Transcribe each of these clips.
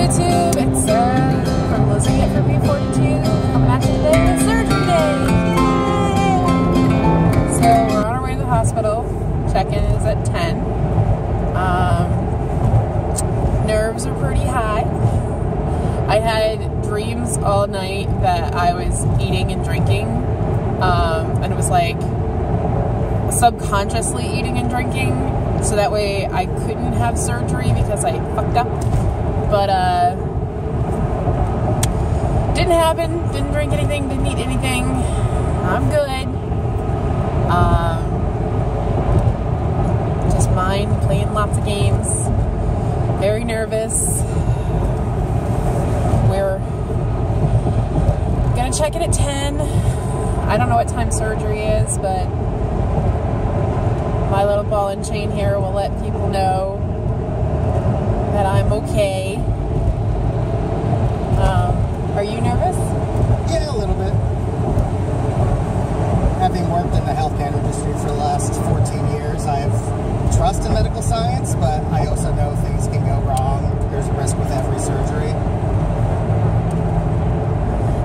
YouTube, it's Sarah from Losing It for B42, coming at you today with Surgery Day! Yay! So we're on our way to the hospital. Check-in is at 10. Nerves are pretty high. I had dreams all night that I was eating and drinking, and it was like subconsciously eating and drinking, so that way I couldn't have surgery because I fucked up. But didn't happen. Didn't drink anything. Didn't eat anything. I'm good. Just mind playing lots of games. Very nervous. We're gonna check it at 10. I don't know what time surgery is, but my little ball and chain here will let people know that I'm okay. Are you nervous? Yeah, a little bit. Having worked in the healthcare industry for the last 14 years, I have trust in medical science, but I also know things can go wrong. There's a risk with every surgery.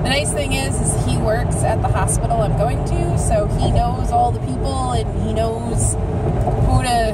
The nice thing is he works at the hospital I'm going to, so he knows all the people and he knows who to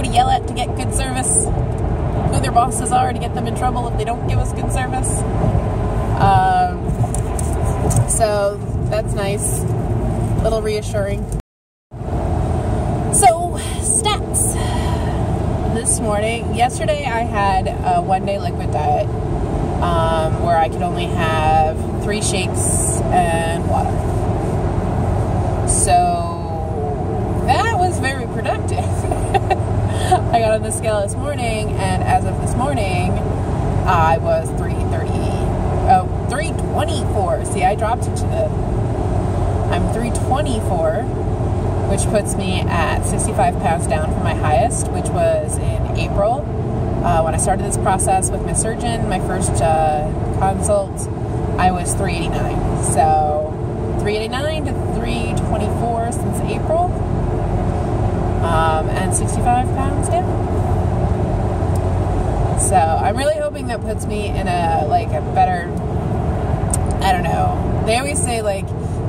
yell at to get good service, who their bosses are to get them in trouble if they don't give us good service. So that's nice, a little reassuring. So stats. This morning, yesterday I had a 1-day liquid diet where I could only have 3 shakes and water. So that was very productive. I got on the scale this morning, and as of this morning, I was 324. See, I dropped it to I'm 324, which puts me at 65 pounds down from my highest, which was in April. When I started this process with my surgeon, my first consult, I was 389. So 389 to 324 since April, and 65 pounds down. So I'm really hoping that puts me in a better, I don't know. They always say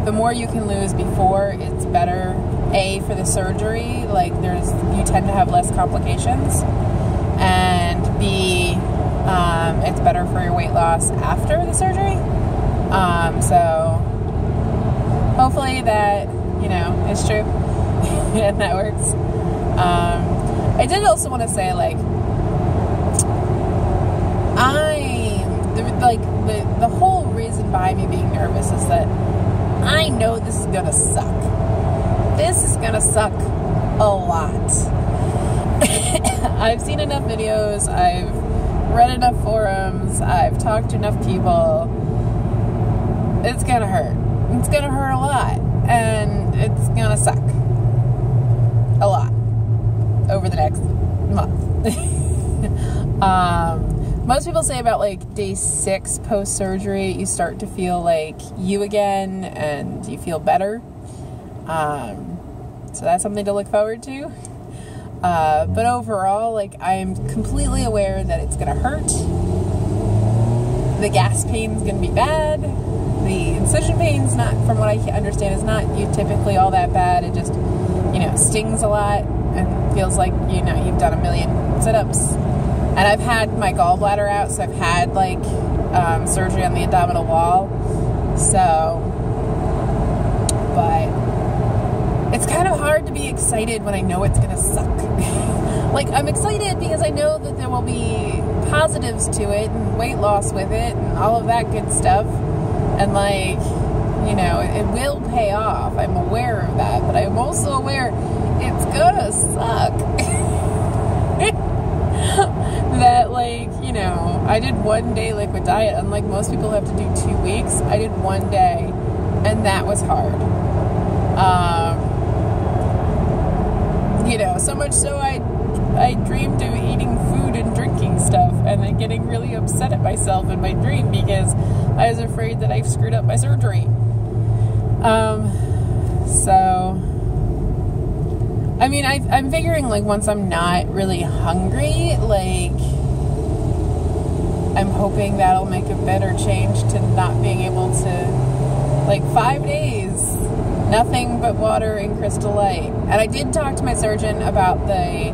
the more you can lose before, it's better. A, for the surgery, you tend to have less complications, and B, it's better for your weight loss after the surgery. So hopefully that, is true and that works. I did also want to say, the whole reason behind me being nervous is that I know this is gonna suck. This is gonna suck a lot. I've seen enough videos, I've read enough forums, I've talked to enough people. It's gonna hurt. It's gonna hurt a lot, and it's gonna suck a lot over the next month. Most people say about day 6 post-surgery, you start to feel like you again, and you feel better. So that's something to look forward to. But overall, I'm completely aware that it's gonna hurt. The gas pain's gonna be bad. The incision pain's not, from what I understand, is not typically all that bad. It just, stings a lot and feels like, you've done a million sit-ups. And I've had my gallbladder out, so I've had, surgery on the abdominal wall. So, but it's kind of hard to be excited when I know it's going to suck. I'm excited because I know that there will be positives to it and weight loss with it and all of that good stuff. And, it will pay off. I'm aware of that, but I'm also aware it's gonna suck. That, I did 1-day liquid diet. Unlike most people who have to do 2 weeks, I did 1 day, and that was hard. So much so I dreamed of eating food and drinking stuff, and then getting really upset at myself in my dream because I was afraid that I screwed up my surgery. So, I mean, I'm figuring, I'm figuring, like, once I'm not really hungry, like, I'm hoping that'll make a better change to not being able to, like 5 days, nothing but water and Crystal Light. And I did talk to my surgeon about the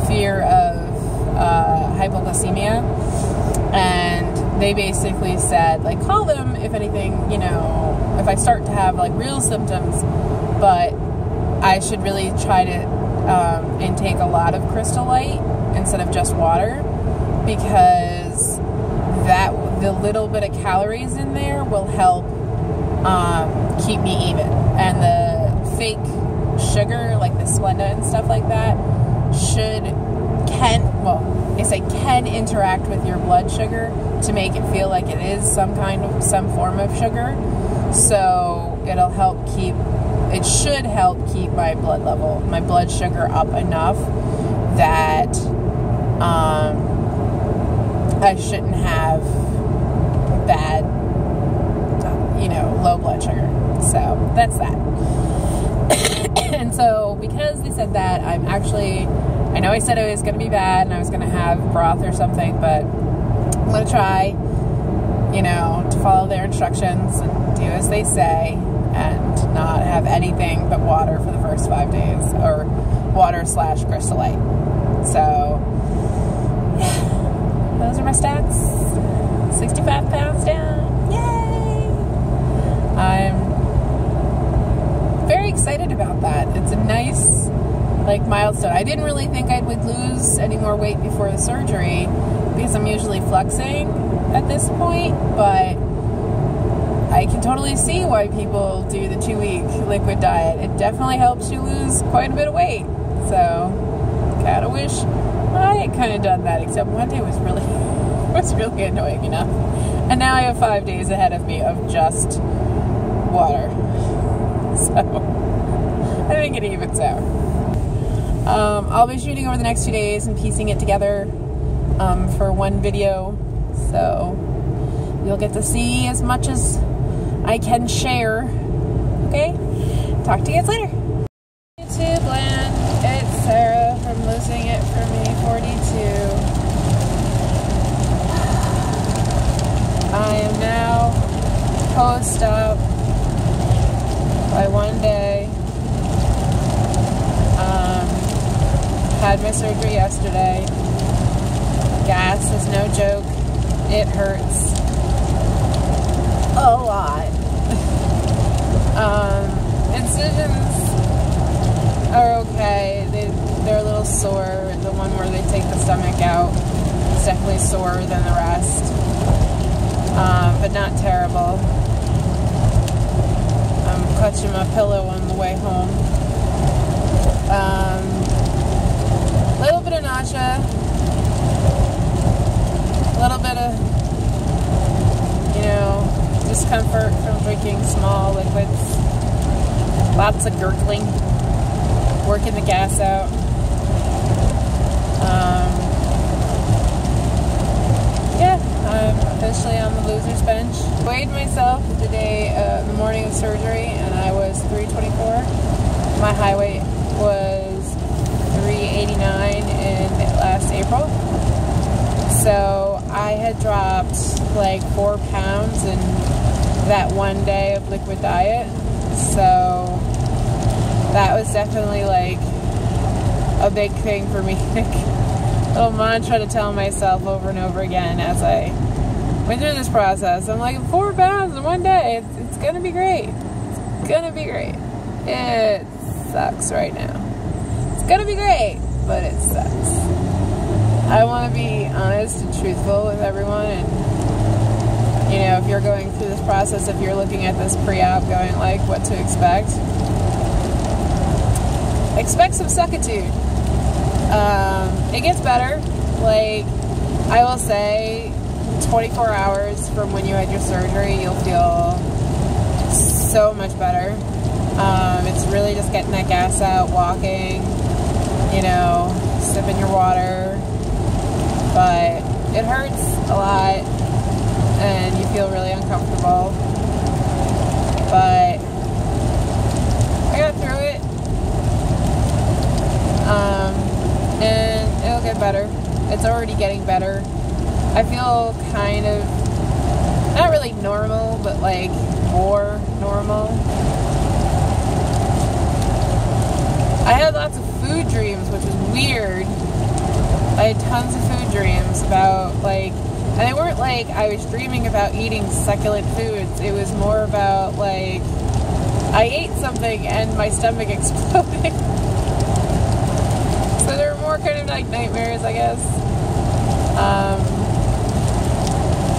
fear of hypoglycemia, and they basically said, like, call them if anything, you know, if I start to have like real symptoms, but I should really try to intake a lot of Crystal Light instead of just water, because the little bit of calories in there will help keep me even. And the fake sugar, like the Splenda and stuff like that, can interact with your blood sugar to make it feel like it is some form of sugar. So it should help keep my blood sugar up enough that I shouldn't have bad, low blood sugar. So that's that. And so because they said that, I know I said it was going to be bad and I was going to have broth or something, but I'm going to try, to follow their instructions and do as they say and not have anything but water for the first 5 days, or water/Crystal Light. So, yeah, those are my stats. 65 pounds down. Yay! I'm very excited about that. It's a nice, milestone. I didn't really think I would lose any more weight before the surgery because I'm usually flexing at this point, but I can totally see why people do the 2-week liquid diet. It definitely helps you lose quite a bit of weight. So, kinda wish I had kind of done that, except one day was really annoying enough. And now I have 5 days ahead of me of just water. So, I think it evens out. I'll be shooting over the next 2 days and piecing it together for one video. So, you'll get to see as much as I can share. Okay? Talk to you guys later. YouTube land. It's Sarah from Losing It For Me 42. I am now post-op by 1 day. Had my surgery yesterday. Gas is no joke. It hurts a lot. Incisions are okay. They're a little sore. The one where they take the stomach out is definitely sorer than the rest, but not terrible. I'm clutching my pillow on the way home. A little bit of nausea, a little bit of, discomfort from drinking small liquids, lots of gurgling, working the gas out. Yeah, I'm officially on the loser's bench. Weighed myself the morning of surgery, and I was 324. My high weight was 389 in last April. So I had dropped 4 pounds in that 1 day of liquid diet. So that was definitely a big thing for me. Little mantra to tell myself over and over again as I went through this process. I'm like, 4 pounds in 1 day. It's gonna be great. It's gonna be great. It sucks right now. It's gonna be great, but it sucks. I want to be honest and truthful with everyone, and if you're going through this process, if you're looking at this pre-op going what to expect some suckitude. It gets better. I will say 24 hours from when you had your surgery, you'll feel so much better. It's really just getting that gas out, walking, sipping your water, but it hurts a lot and you feel really uncomfortable, but I got through it, and it'll get better. It's already getting better. I feel kind of, not really normal, but like more normal. I had lots of food dreams, which was weird. I had tons of food dreams about like, and they weren't like I was dreaming about eating succulent foods. It was more about like, I ate something and my stomach exploded. So there were more kind of like nightmares, I guess.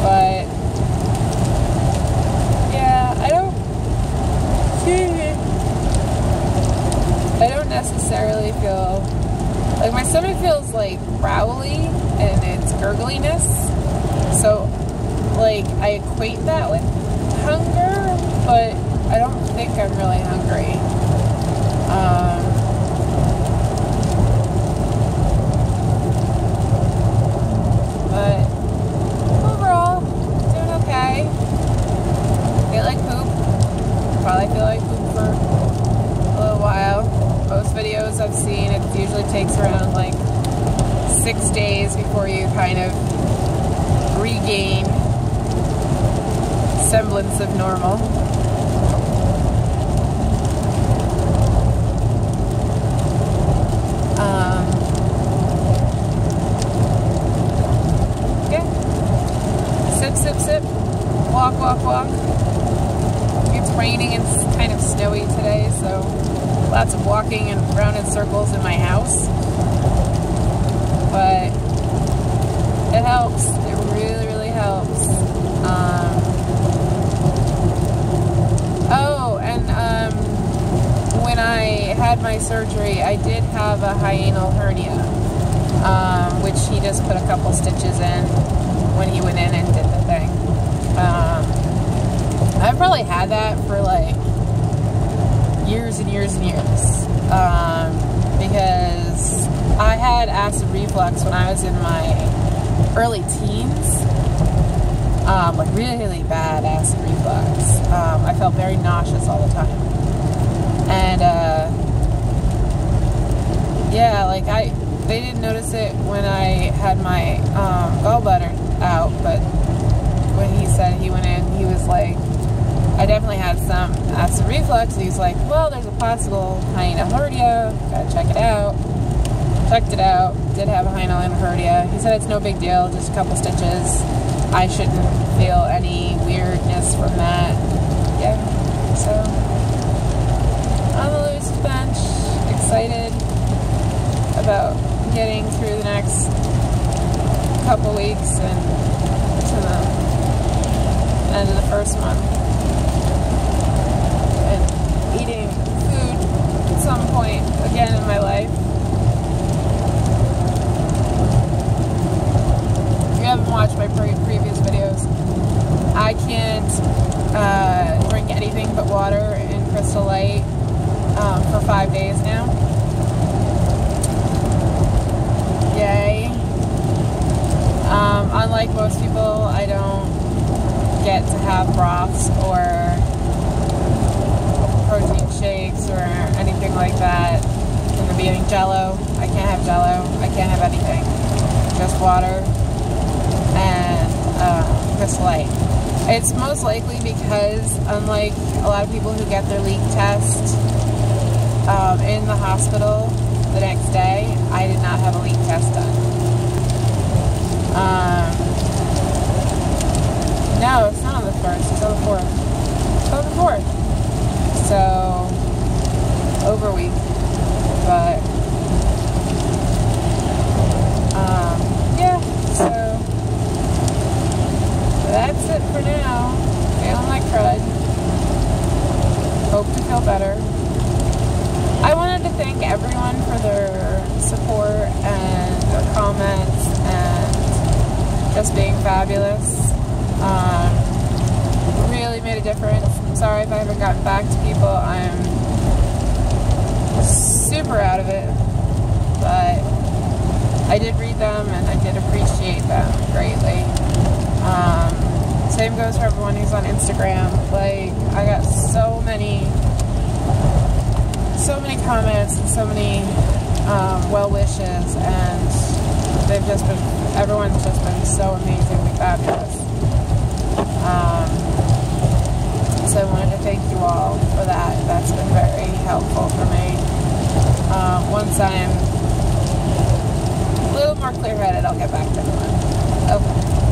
But yeah, I don't necessarily feel like my stomach feels like growly and it's gurgliness. So like I equate that with hunger, but I don't think I'm really hungry. But overall, doing okay. Feel like poop. Probably feel like poop for a little while. Most videos I've seen, it usually takes around like 6 days before you kind of regain semblance of normal. Yeah. Sip, sip, sip. Walk, walk, walk. It's raining and kind of snowy today, so lots of walking and around in circles in my house. But it helps. It really, really helps. When I had my surgery, I did have a hiatal hernia, which he just put a couple stitches in when he went in and did the thing. I've probably had that for like years and years and years, because I had acid reflux when I was in my early teens, like really bad acid reflux. I felt very nauseous all the time. And, yeah, like they didn't notice it when I had my, gallbladder out, but when he said he went in, he was like, I definitely had some acid reflux. He's like, well, there's a possible hiatal hernia, gotta check it out. Checked it out, did have a hiatal hernia. He said it's no big deal, just a couple stitches. I shouldn't feel any weirdness from that. Yeah, so on the loose bench, excited about getting through the next couple weeks and to the end of the first month. And eating food at some point again in my life. If you haven't watched my previous videos, I can't drink anything but water and Crystal Light for 5 days now. Yay. Unlike most people, I don't get to have broths or protein shakes or anything like that. In the beginning, Jello. I can't have Jello. I can't have anything. Just water and Crystal Light. It's most likely because, unlike a lot of people who get their leak test in the hospital the next day, I did not have a leak test done. No, it's not on the 1st, it's on the 4th. It's on the 4th. So, over a week. But, yeah, so that's it for now. Feeling like crud. Hope to feel better. I wanted to thank everyone for their support and their comments and just being fabulous. Really made a difference. I'm sorry if I haven't gotten back to people. I'm super out of it. But I did read them and I did appreciate them greatly. Same goes for everyone who's on Instagram. Like, I got so many comments and so many well wishes, and they've just been everyone's just been so amazingly fabulous. So I wanted to thank you all for that. That's been very helpful for me. Once I'm a little more clear-headed, I'll get back to everyone. Okay.